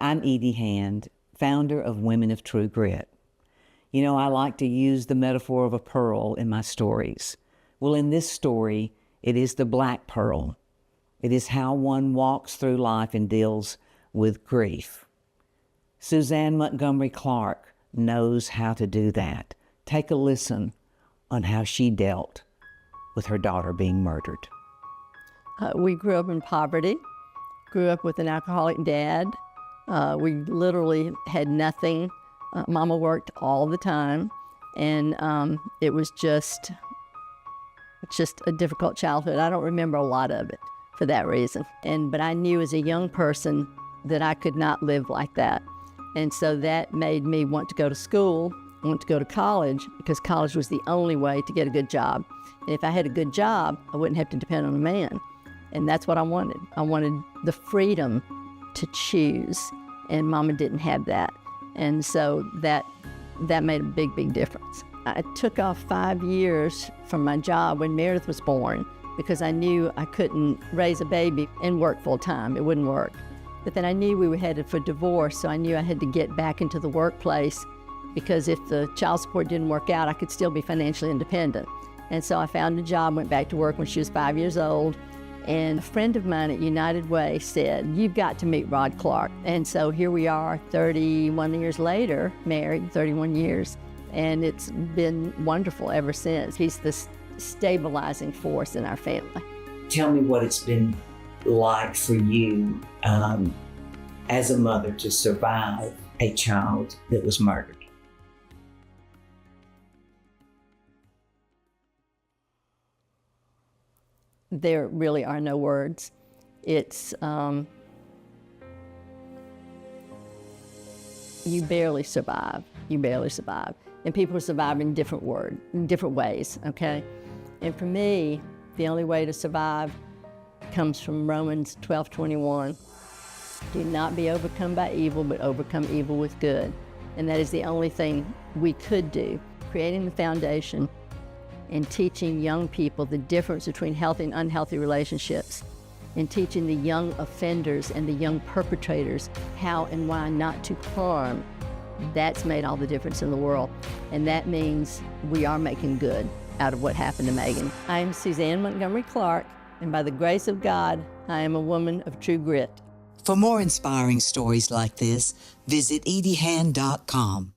I'm Edie Hand, founder of Women of True Grit. You know, I like to use the metaphor of a pearl in my stories. Well, in this story, it is the black pearl. It is how one walks through life and deals with grief. Susann Montgomery-Clark knows how to do that. Take a listen on how she dealt with her daughter being murdered. We grew up in poverty, grew up with an alcoholic dad. We literally had nothing. Mama worked all the time, and it was just a difficult childhood. I don't remember a lot of it for that reason. But I knew as a young person that I could not live like that. And so that made me want to go to school, want to go to college, because college was the only way to get a good job. And if I had a good job, I wouldn't have to depend on a man. And that's what I wanted. I wanted the freedom to choose, and Mama didn't have that. And so that made a big, big difference. I took off 5 years from my job when Meredith was born because I knew I couldn't raise a baby and work full time. It wouldn't work. But then I knew we were headed for divorce, so I knew I had to get back into the workplace because if the child support didn't work out, I could still be financially independent. And so I found a job, went back to work when she was 5 years old. And a friend of mine at United Way said, "You've got to meet Rod Clark." And so here we are 31 years later, married 31 years, and it's been wonderful ever since. He's the stabilizing force in our family. Tell me what it's been like for you as a mother to survive a child that was murdered. There really are no words. It's, you barely survive. You barely survive. And people survive in different ways, okay? And for me, the only way to survive comes from Romans 12:21. Do not be overcome by evil, but overcome evil with good. And that is the only thing we could do, creating the foundation and teaching young people the difference between healthy and unhealthy relationships, and teaching the young offenders and the young perpetrators how and why not to harm. That's made all the difference in the world. And that means we are making good out of what happened to Megan. I'm Susann Montgomery-Clark, and by the grace of God, I am a woman of true grit. For more inspiring stories like this, visit ediehand.com.